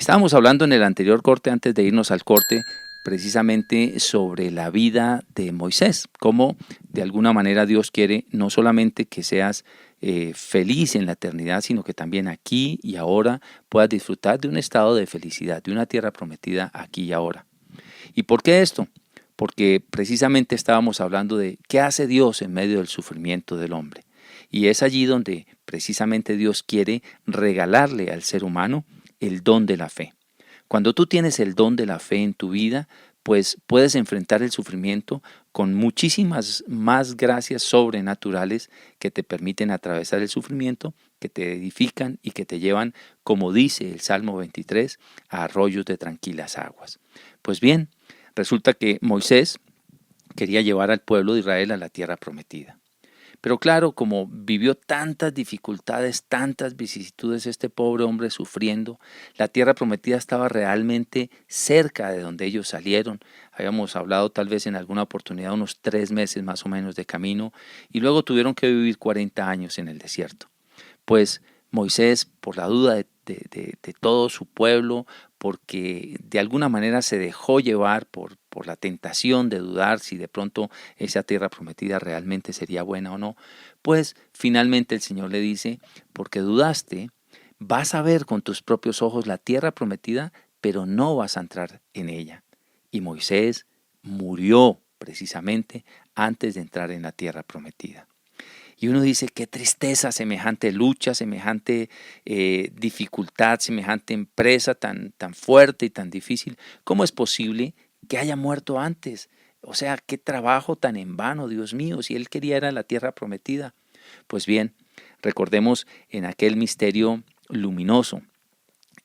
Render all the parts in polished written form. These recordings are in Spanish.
Estábamos hablando en el anterior corte, antes de irnos al corte, precisamente sobre la vida de Moisés, cómo de alguna manera Dios quiere no solamente que seas feliz en la eternidad, sino que también aquí y ahora puedas disfrutar de un estado de felicidad, de una tierra prometida aquí y ahora. ¿Y por qué esto? Porque precisamente estábamos hablando de qué hace Dios en medio del sufrimiento del hombre. Y es allí donde precisamente Dios quiere regalarle al ser humano el don de la fe. Cuando tú tienes el don de la fe en tu vida, pues puedes enfrentar el sufrimiento con muchísimas más gracias sobrenaturales que te permiten atravesar el sufrimiento, que te edifican y que te llevan, como dice el Salmo 23, a arroyos de tranquilas aguas. Pues bien, resulta que Moisés quería llevar al pueblo de Israel a la tierra prometida. Pero claro, como vivió tantas dificultades, tantas vicisitudes, este pobre hombre sufriendo, la tierra prometida estaba realmente cerca de donde ellos salieron. Habíamos hablado tal vez en alguna oportunidad unos 3 meses más o menos de camino y luego tuvieron que vivir 40 años en el desierto. Pues Moisés, por la duda de todo su pueblo, porque de alguna manera se dejó llevar por la tentación de dudar si de pronto esa tierra prometida realmente sería buena o no, pues finalmente el Señor le dice, porque dudaste, vas a ver con tus propios ojos la tierra prometida, pero no vas a entrar en ella. Y Moisés murió precisamente antes de entrar en la tierra prometida. Y uno dice, qué tristeza, semejante lucha, semejante dificultad, semejante empresa tan fuerte y tan difícil. ¿Cómo es posible que haya muerto antes? O sea, qué trabajo tan en vano, Dios mío, si él quería era la tierra prometida. Pues bien, recordemos en aquel misterio luminoso,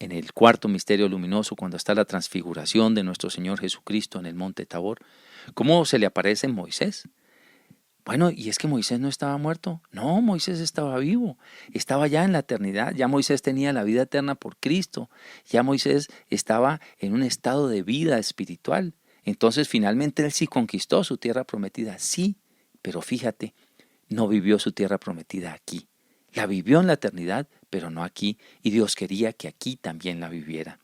en el cuarto misterio luminoso, cuando está la transfiguración de nuestro Señor Jesucristo en el monte Tabor, ¿cómo se le aparece en Moisés? Bueno, ¿y es que Moisés no estaba muerto? No, Moisés estaba vivo, estaba ya en la eternidad, ya Moisés tenía la vida eterna por Cristo, ya Moisés estaba en un estado de vida espiritual. Entonces finalmente él sí conquistó su tierra prometida, sí, pero fíjate, no vivió su tierra prometida aquí. La vivió en la eternidad, pero no aquí, y Dios quería que aquí también la viviera.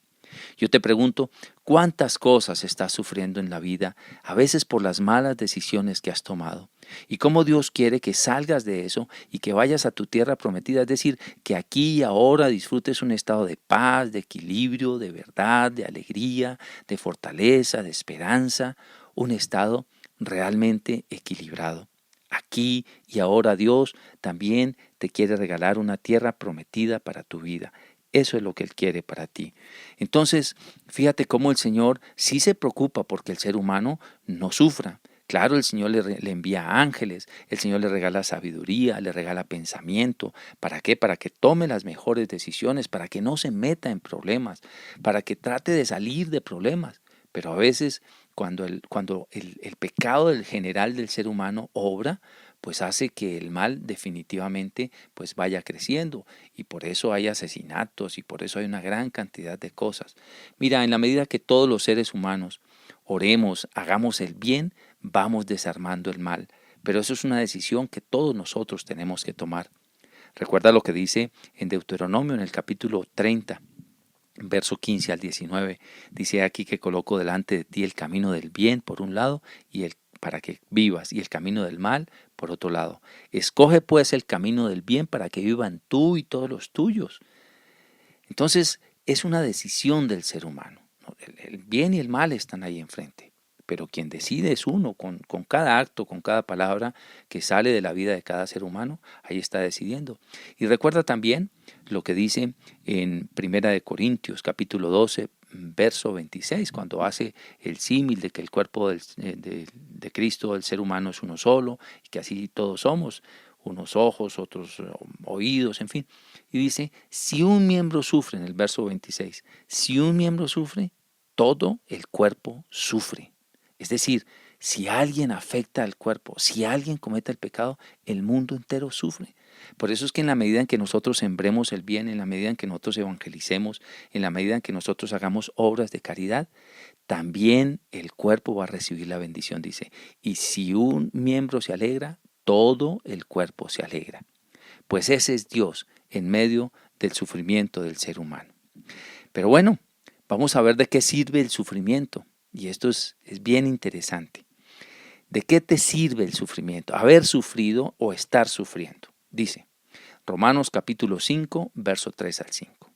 Yo te pregunto, ¿cuántas cosas estás sufriendo en la vida, a veces por las malas decisiones que has tomado? Y cómo Dios quiere que salgas de eso y que vayas a tu tierra prometida, es decir, que aquí y ahora disfrutes un estado de paz, de equilibrio, de verdad, de alegría, de fortaleza, de esperanza, un estado realmente equilibrado. Aquí y ahora Dios también te quiere regalar una tierra prometida para tu vida. Eso es lo que Él quiere para ti. Entonces, fíjate cómo el Señor sí se preocupa porque el ser humano no sufra. Claro, el Señor le envía ángeles, el Señor le regala sabiduría, le regala pensamiento. ¿Para qué? Para que tome las mejores decisiones, para que no se meta en problemas, para que trate de salir de problemas. Pero a veces cuando el pecado del general del ser humano obra, pues hace que el mal definitivamente pues vaya creciendo y por eso hay asesinatos y por eso hay una gran cantidad de cosas. Mira, en la medida que todos los seres humanos oremos, hagamos el bien, vamos desarmando el mal, pero eso es una decisión que todos nosotros tenemos que tomar. Recuerda lo que dice en Deuteronomio en el capítulo 30. Verso 15 al 19, dice aquí que coloco delante de ti el camino del bien por un lado para que vivas y el camino del mal por otro lado. Escoge pues el camino del bien para que vivan tú y todos los tuyos. Entonces es una decisión del ser humano, ¿no? El bien y el mal están ahí enfrente. Pero quien decide es uno, con cada acto, con cada palabra que sale de la vida de cada ser humano, ahí está decidiendo. Y recuerda también lo que dice en Primera de Corintios, capítulo 12, verso 26, cuando hace el símil de que el cuerpo de Cristo, el ser humano, es uno solo, y que así todos somos, unos ojos, otros oídos, en fin. Y dice, si un miembro sufre, en el verso 26, si un miembro sufre, todo el cuerpo sufre. Es decir, si alguien afecta al cuerpo, si alguien comete el pecado, el mundo entero sufre. Por eso es que en la medida en que nosotros sembremos el bien, en la medida en que nosotros evangelicemos, en la medida en que nosotros hagamos obras de caridad, también el cuerpo va a recibir la bendición, dice. Y si un miembro se alegra, todo el cuerpo se alegra. Pues ese es Dios en medio del sufrimiento del ser humano. Pero bueno, vamos a ver de qué sirve el sufrimiento. Y esto es bien interesante. ¿De qué te sirve el sufrimiento? Haber sufrido o estar sufriendo. Dice Romanos capítulo 5, verso 3 al 5.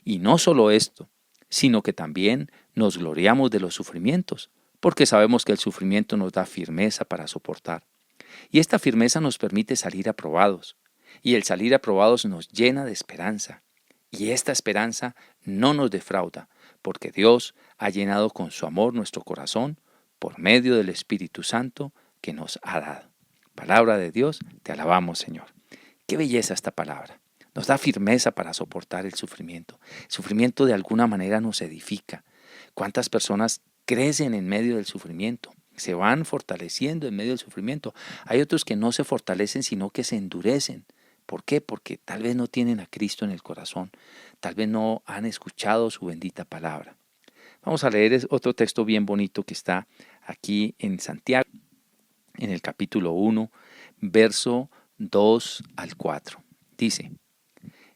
Y no solo esto, sino que también nos gloriamos de los sufrimientos, porque sabemos que el sufrimiento nos da firmeza para soportar. Y esta firmeza nos permite salir aprobados. Y el salir aprobados nos llena de esperanza. Y esta esperanza no nos defrauda, porque Dios ha llenado con su amor nuestro corazón por medio del Espíritu Santo que nos ha dado. Palabra de Dios, te alabamos, Señor. Qué belleza esta palabra. Nos da firmeza para soportar el sufrimiento. El sufrimiento de alguna manera nos edifica. ¿Cuántas personas crecen en medio del sufrimiento? Se van fortaleciendo en medio del sufrimiento. Hay otros que no se fortalecen, sino que se endurecen. ¿Por qué? Porque tal vez no tienen a Cristo en el corazón. Tal vez no han escuchado su bendita palabra. Vamos a leer otro texto bien bonito que está aquí en Santiago, en el capítulo 1, verso 2 al 4. Dice: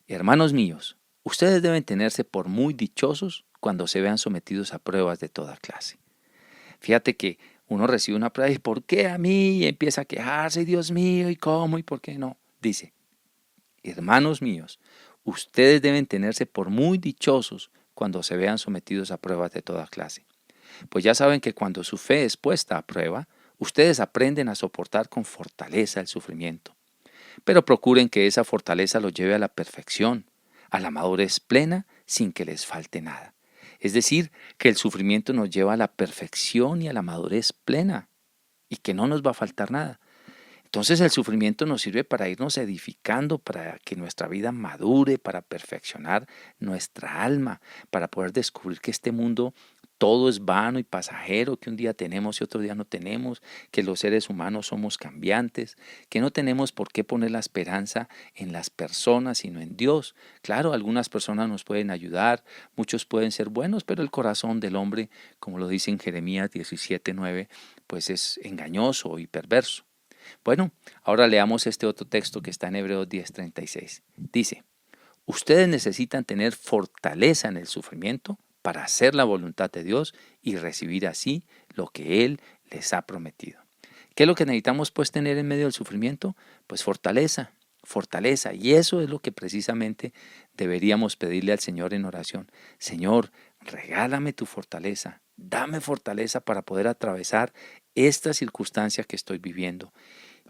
Hermanos míos, ustedes deben tenerse por muy dichosos cuando se vean sometidos a pruebas de toda clase. Fíjate que uno recibe una prueba y ¿por qué a mí? Y empieza a quejarse, Dios mío, ¿y cómo? ¿Y por qué no? Dice: Hermanos míos, ustedes deben tenerse por muy dichosos cuando se vean sometidos a pruebas de toda clase. Pues ya saben que cuando su fe es puesta a prueba, ustedes aprenden a soportar con fortaleza el sufrimiento. Pero procuren que esa fortaleza los lleve a la perfección, a la madurez plena, sin que les falte nada. Es decir, que el sufrimiento nos lleva a la perfección y a la madurez plena, y que no nos va a faltar nada. Entonces el sufrimiento nos sirve para irnos edificando, para que nuestra vida madure, para perfeccionar nuestra alma, para poder descubrir que este mundo todo es vano y pasajero, que un día tenemos y otro día no tenemos, que los seres humanos somos cambiantes, que no tenemos por qué poner la esperanza en las personas, sino en Dios. Claro, algunas personas nos pueden ayudar, muchos pueden ser buenos, pero el corazón del hombre, como lo dice en Jeremías 17:9, pues es engañoso y perverso. Bueno, ahora leamos este otro texto que está en Hebreos 10:36. Dice: Ustedes necesitan tener fortaleza en el sufrimiento para hacer la voluntad de Dios y recibir así lo que Él les ha prometido. ¿Qué es lo que necesitamos pues tener en medio del sufrimiento? Pues fortaleza, fortaleza. Y eso es lo que precisamente deberíamos pedirle al Señor en oración. Señor, regálame tu fortaleza, dame fortaleza para poder atravesar esta circunstancia que estoy viviendo.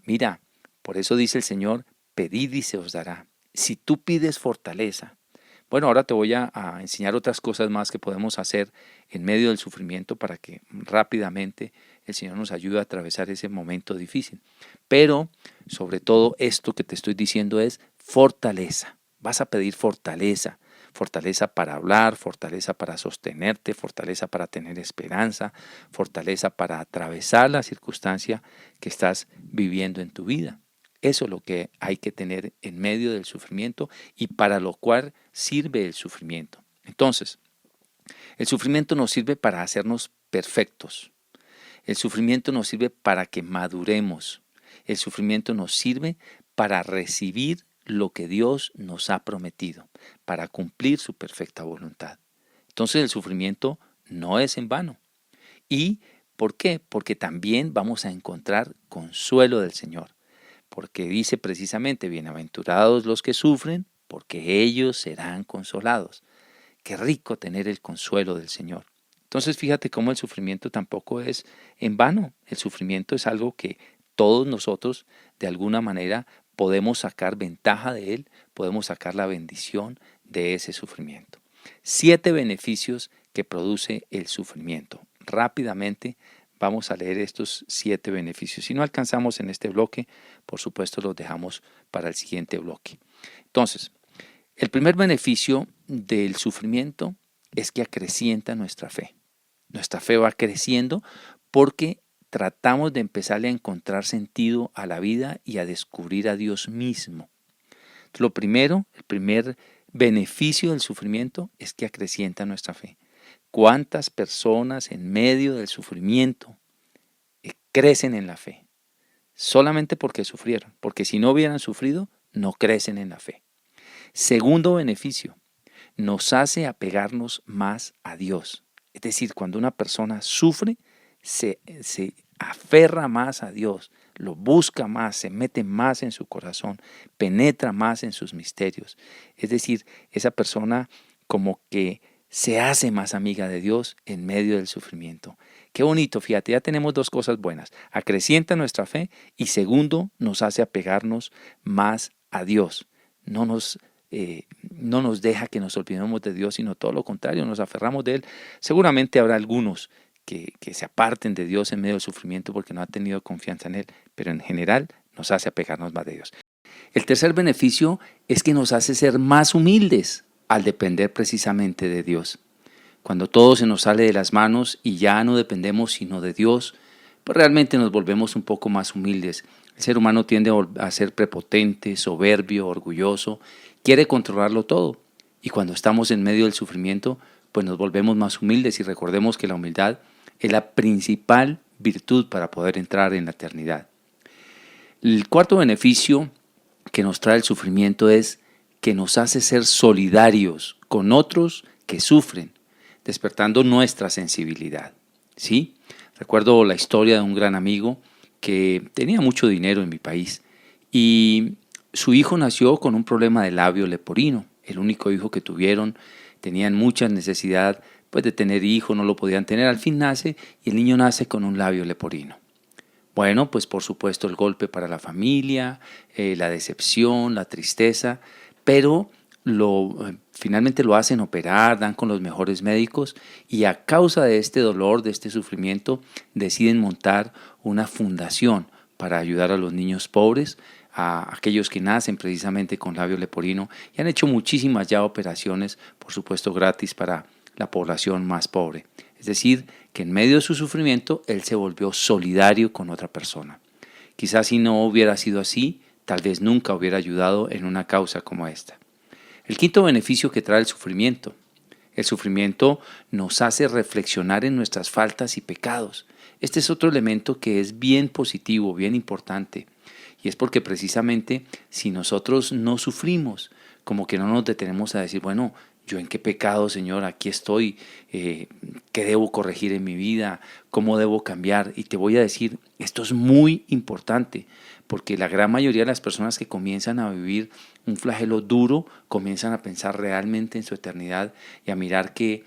Mira, por eso dice el Señor, pedid y se os dará. Si tú pides fortaleza. Bueno, ahora te voy a enseñar otras cosas más que podemos hacer en medio del sufrimiento para que rápidamente el Señor nos ayude a atravesar ese momento difícil. Pero, sobre todo, esto que te estoy diciendo es fortaleza. Vas a pedir fortaleza. Fortaleza para hablar, fortaleza para sostenerte, fortaleza para tener esperanza, fortaleza para atravesar la circunstancia que estás viviendo en tu vida. Eso es lo que hay que tener en medio del sufrimiento y para lo cual sirve el sufrimiento. Entonces, el sufrimiento nos sirve para hacernos perfectos. El sufrimiento nos sirve para que maduremos. El sufrimiento nos sirve para recibir lo que Dios nos ha prometido, para cumplir su perfecta voluntad. Entonces el sufrimiento no es en vano. ¿Y por qué? Porque también vamos a encontrar consuelo del Señor. Porque dice precisamente, bienaventurados los que sufren, porque ellos serán consolados. Qué rico tener el consuelo del Señor. Entonces fíjate cómo el sufrimiento tampoco es en vano. El sufrimiento es algo que todos nosotros de alguna manera podemos sacar ventaja de él, podemos sacar la bendición de ese sufrimiento. 7 beneficios que produce el sufrimiento. Rápidamente vamos a leer estos 7 beneficios. Si no alcanzamos en este bloque, por supuesto los dejamos para el siguiente bloque. Entonces, el primer beneficio del sufrimiento es que acrecienta nuestra fe. Nuestra fe va creciendo porque tratamos de empezarle a encontrar sentido a la vida y a descubrir a Dios mismo. Entonces, lo primero, el primer beneficio del sufrimiento es que acrecienta nuestra fe. ¿Cuántas personas en medio del sufrimiento crecen en la fe? Solamente porque sufrieron, porque si no hubieran sufrido, no crecen en la fe. Segundo beneficio, nos hace apegarnos más a Dios. Es decir, cuando una persona sufre, se aferra más a Dios, lo busca más, se mete más en su corazón, penetra más en sus misterios. Es decir, esa persona como que se hace más amiga de Dios en medio del sufrimiento. Qué bonito, fíjate, ya tenemos dos cosas buenas. Acrecienta nuestra fe y segundo, nos hace apegarnos más a Dios. No nos deja que nos olvidemos de Dios, sino todo lo contrario, nos aferramos de Él. Seguramente habrá algunos que se aparten de Dios en medio del sufrimiento porque no han tenido confianza en Él, pero en general nos hace apegarnos más de Dios. El tercer beneficio es que nos hace ser más humildes al depender precisamente de Dios. Cuando todo se nos sale de las manos y ya no dependemos sino de Dios, pues realmente nos volvemos un poco más humildes. El ser humano tiende a ser prepotente, soberbio, orgulloso, quiere controlarlo todo. Y cuando estamos en medio del sufrimiento, pues nos volvemos más humildes y recordemos que la humildad es la principal virtud para poder entrar en la eternidad. El cuarto beneficio que nos trae el sufrimiento es que nos hace ser solidarios con otros que sufren, despertando nuestra sensibilidad. ¿Sí? Recuerdo la historia de un gran amigo que tenía mucho dinero en mi país y su hijo nació con un problema de labio leporino, el único hijo que tuvieron. Tenían mucha necesidad pues, de tener hijo, no lo podían tener. Al fin nace y el niño nace con un labio leporino. Bueno, pues por supuesto el golpe para la familia, la decepción, la tristeza, pero finalmente lo hacen operar, dan con los mejores médicos y a causa de este dolor, de este sufrimiento, deciden montar una fundación para ayudar a los niños pobres, a aquellos que nacen precisamente con labio leporino y han hecho muchísimas ya operaciones, por supuesto gratis para la población más pobre. Es decir, que en medio de su sufrimiento él se volvió solidario con otra persona. Quizás si no hubiera sido así, tal vez nunca hubiera ayudado en una causa como esta. El quinto beneficio que trae el sufrimiento. El sufrimiento nos hace reflexionar en nuestras faltas y pecados. Este es otro elemento que es bien positivo, bien importante. Y es porque precisamente si nosotros no sufrimos, como que no nos detenemos a decir, bueno, ¿yo en qué pecado, Señor? Aquí estoy. ¿Qué debo corregir en mi vida? ¿Cómo debo cambiar? Y te voy a decir, esto es muy importante, porque la gran mayoría de las personas que comienzan a vivir un flagelo duro, comienzan a pensar realmente en su eternidad y a mirar que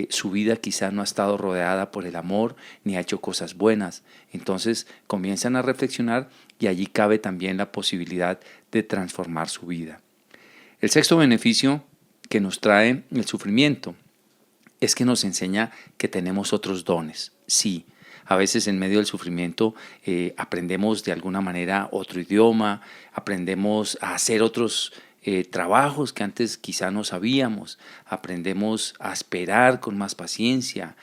su vida quizá no ha estado rodeada por el amor ni ha hecho cosas buenas. Entonces comienzan a reflexionar y allí cabe también la posibilidad de transformar su vida. El sexto beneficio que nos trae el sufrimiento es que nos enseña que tenemos otros dones. Sí, a veces en medio del sufrimiento aprendemos de alguna manera otro idioma, aprendemos a hacer otros trabajos que antes quizá no sabíamos, aprendemos a esperar con más paciencia,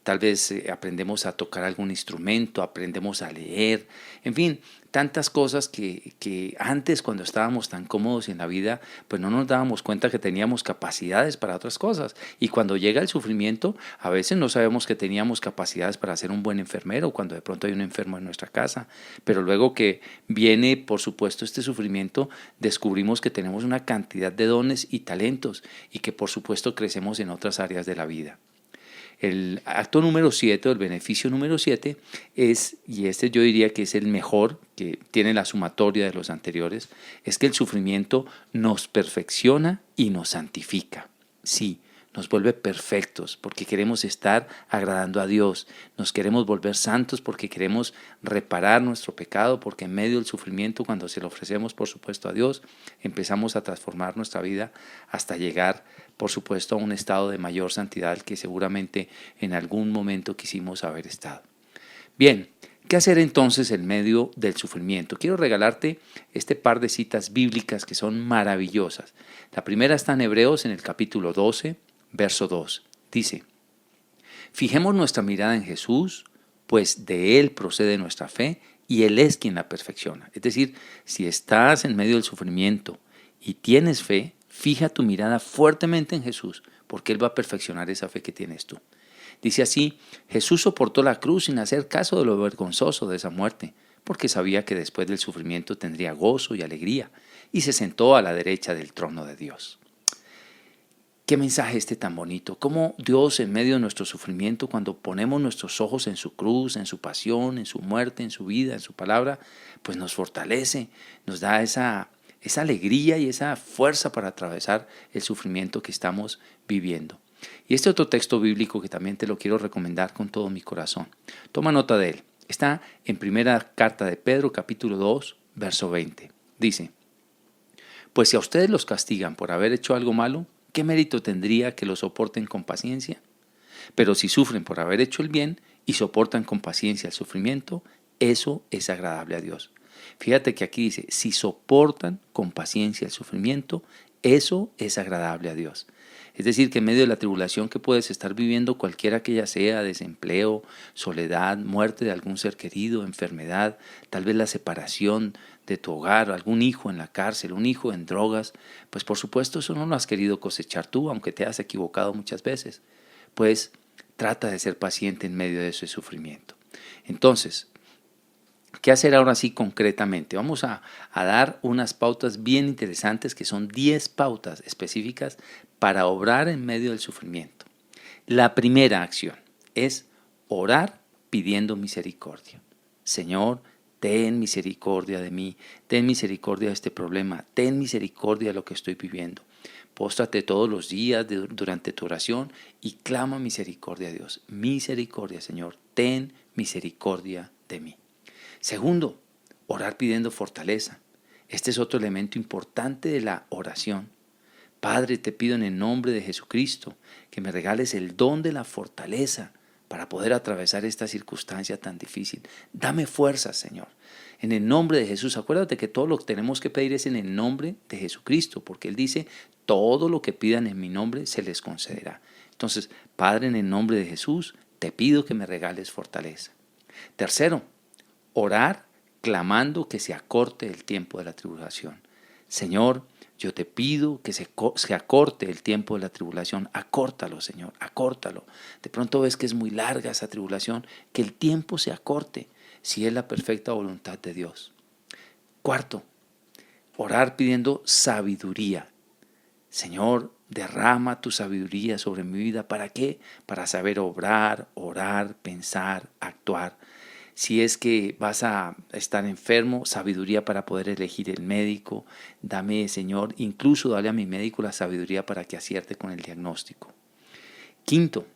tal vez aprendemos a tocar algún instrumento, aprendemos a leer, en fin, tantas cosas que antes cuando estábamos tan cómodos en la vida, pues no nos dábamos cuenta que teníamos capacidades para otras cosas. Y cuando llega el sufrimiento, a veces no sabemos que teníamos capacidades para ser un buen enfermero cuando de pronto hay un enfermo en nuestra casa. Pero luego que viene, por supuesto, este sufrimiento, descubrimos que tenemos una cantidad de dones y talentos y que, por supuesto, crecemos en otras áreas de la vida. El acto número 7, el beneficio número 7 es, y este yo diría que es el mejor, que tiene la sumatoria de los anteriores, es que el sufrimiento nos perfecciona y nos santifica. Sí, nos vuelve perfectos porque queremos estar agradando a Dios, nos queremos volver santos porque queremos reparar nuestro pecado, porque en medio del sufrimiento, cuando se lo ofrecemos por supuesto a Dios, empezamos a transformar nuestra vida hasta llegar por supuesto a un estado de mayor santidad que seguramente en algún momento quisimos haber estado. Bien, ¿qué hacer entonces en medio del sufrimiento? Quiero regalarte este par de citas bíblicas que son maravillosas. La primera está en Hebreos en el capítulo 12, verso 2. Dice, fijemos nuestra mirada en Jesús, pues de Él procede nuestra fe y Él es quien la perfecciona. Es decir, si estás en medio del sufrimiento y tienes fe, fija tu mirada fuertemente en Jesús, porque Él va a perfeccionar esa fe que tienes tú. Dice así, Jesús soportó la cruz sin hacer caso de lo vergonzoso de esa muerte, porque sabía que después del sufrimiento tendría gozo y alegría, y se sentó a la derecha del trono de Dios. Qué mensaje este tan bonito. Cómo Dios en medio de nuestro sufrimiento, cuando ponemos nuestros ojos en su cruz, en su pasión, en su muerte, en su vida, en su palabra, pues nos fortalece, nos da esa alegría y esa fuerza para atravesar el sufrimiento que estamos viviendo. Y este otro texto bíblico que también te lo quiero recomendar con todo mi corazón. Toma nota de él. Está en primera carta de Pedro, capítulo 2, verso 20. Dice: pues si a ustedes los castigan por haber hecho algo malo, ¿qué mérito tendría que lo soporten con paciencia? Pero si sufren por haber hecho el bien y soportan con paciencia el sufrimiento, eso es agradable a Dios. Fíjate que aquí dice, si soportan con paciencia el sufrimiento, eso es agradable a Dios. Es decir, que en medio de la tribulación que puedes estar viviendo, cualquiera que ella sea, desempleo, soledad, muerte de algún ser querido, enfermedad, tal vez la separación de tu hogar, algún hijo en la cárcel, un hijo en drogas, pues por supuesto eso no lo has querido cosechar tú, aunque te has equivocado muchas veces. Pues trata de ser paciente en medio de ese sufrimiento. Entonces, ¿qué hacer ahora sí concretamente? Vamos a dar unas pautas bien interesantes que son 10 pautas específicas para obrar en medio del sufrimiento. La primera acción es orar pidiendo misericordia. Señor, ten misericordia de mí, ten misericordia de este problema, ten misericordia de lo que estoy viviendo. Póstrate todos los días durante tu oración y clama misericordia a Dios. Misericordia, Señor, ten misericordia de mí. Segundo, orar pidiendo fortaleza. Este es otro elemento importante de la oración. Padre, te pido en el nombre de Jesucristo que me regales el don de la fortaleza para poder atravesar esta circunstancia tan difícil. Dame fuerzas, Señor. En el nombre de Jesús, acuérdate que todo lo que tenemos que pedir es en el nombre de Jesucristo, porque Él dice, todo lo que pidan en mi nombre se les concederá. Entonces, Padre, en el nombre de Jesús, te pido que me regales fortaleza. Tercero, orar clamando que se acorte el tiempo de la tribulación. Señor, yo te pido que se acorte el tiempo de la tribulación. Acórtalo, Señor, acórtalo. De pronto ves que es muy larga esa tribulación, que el tiempo se acorte, si es la perfecta voluntad de Dios. Cuarto, orar pidiendo sabiduría. Señor, derrama tu sabiduría sobre mi vida. ¿Para qué? Para saber obrar, orar, pensar, actuar. Si es que vas a estar enfermo, sabiduría para poder elegir el médico. Dame, Señor, incluso dale a mi médico la sabiduría para que acierte con el diagnóstico. Quinto,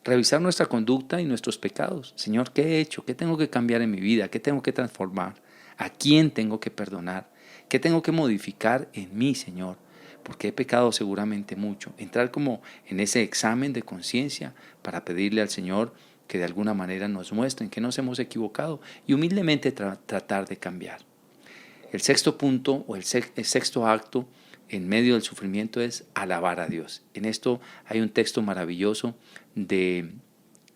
revisar nuestra conducta y nuestros pecados. Señor, ¿qué he hecho? ¿Qué tengo que cambiar en mi vida? ¿Qué tengo que transformar? ¿A quién tengo que perdonar? ¿Qué tengo que modificar en mí, Señor? Porque he pecado seguramente mucho. Entrar como en ese examen de conciencia para pedirle al Señor que de alguna manera nos muestren que nos hemos equivocado y humildemente tratar de cambiar. El sexto punto o el sexto acto en medio del sufrimiento es alabar a Dios. En esto hay un texto maravilloso de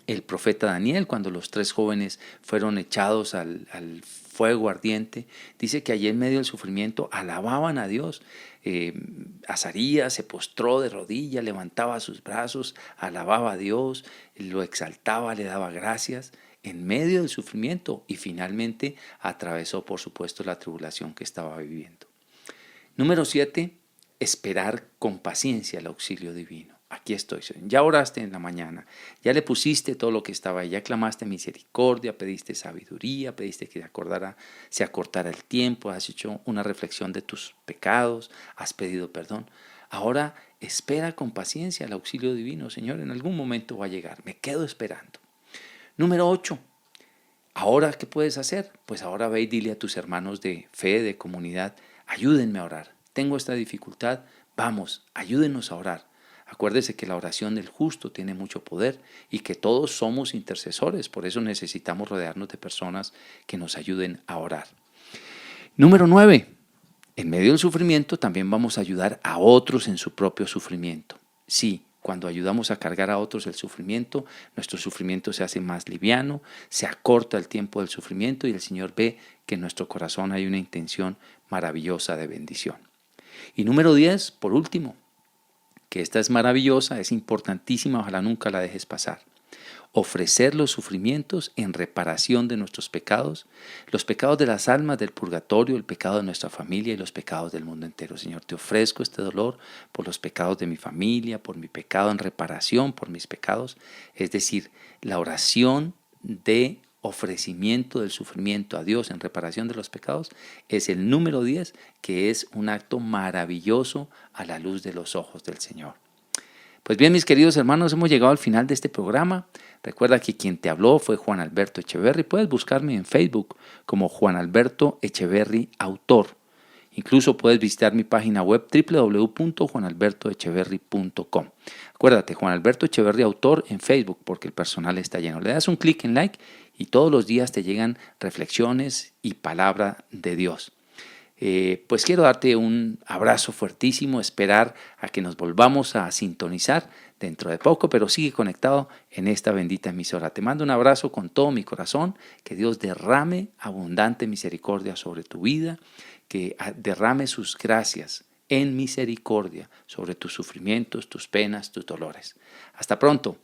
el profeta Daniel, cuando los 3 jóvenes fueron echados al fuego ardiente. Dice que allí en medio del sufrimiento alababan a Dios. Azarías se postró de rodillas, levantaba sus brazos, alababa a Dios, lo exaltaba, le daba gracias en medio del sufrimiento y finalmente atravesó, por supuesto, la tribulación que estaba viviendo. Número 7, esperar con paciencia el auxilio divino. Aquí estoy, Señor. Ya oraste en la mañana, ya le pusiste todo lo que estaba ahí, ya clamaste misericordia, pediste sabiduría, pediste que se acortara el tiempo, has hecho una reflexión de tus pecados, has pedido perdón. Ahora espera con paciencia el auxilio divino, Señor, en algún momento va a llegar, me quedo esperando. Número 8, ¿ahora qué puedes hacer? Pues ahora ve y dile a tus hermanos de fe, de comunidad, ayúdenme a orar, tengo esta dificultad, vamos, ayúdenos a orar. Acuérdese que la oración del justo tiene mucho poder y que todos somos intercesores, por eso necesitamos rodearnos de personas que nos ayuden a orar. Número 9, en medio del sufrimiento también vamos a ayudar a otros en su propio sufrimiento. Sí, cuando ayudamos a cargar a otros el sufrimiento, nuestro sufrimiento se hace más liviano, se acorta el tiempo del sufrimiento y el Señor ve que en nuestro corazón hay una intención maravillosa de bendición. Y número 10, por último, que esta es maravillosa, es importantísima, ojalá nunca la dejes pasar. ofrecer los sufrimientos en reparación de nuestros pecados, los pecados de las almas del purgatorio, el pecado de nuestra familia y los pecados del mundo entero. Señor, te ofrezco este dolor por los pecados de mi familia, por mi pecado en reparación, por mis pecados. Es decir, la oración de ofrecimiento del sufrimiento a Dios en reparación de los pecados es el número 10, que es un acto maravilloso a la luz de los ojos del Señor. Pues bien, mis queridos hermanos, hemos llegado al final de este programa. Recuerda que quien te habló fue Juan Alberto Echeverry. Puedes buscarme en Facebook como Juan Alberto Echeverry Autor. Incluso puedes visitar mi página web www.juanalbertoecheverry.com. Acuérdate, Juan Alberto Echeverry Autor en Facebook, porque el personal está lleno. Le das un clic en like y todos los días te llegan reflexiones y palabra de Dios. Pues quiero darte un abrazo fuertísimo, esperar a que nos volvamos a sintonizar dentro de poco, pero sigue conectado en esta bendita emisora. Te mando un abrazo con todo mi corazón, que Dios derrame abundante misericordia sobre tu vida, que derrame sus gracias en misericordia sobre tus sufrimientos, tus penas, tus dolores. Hasta pronto.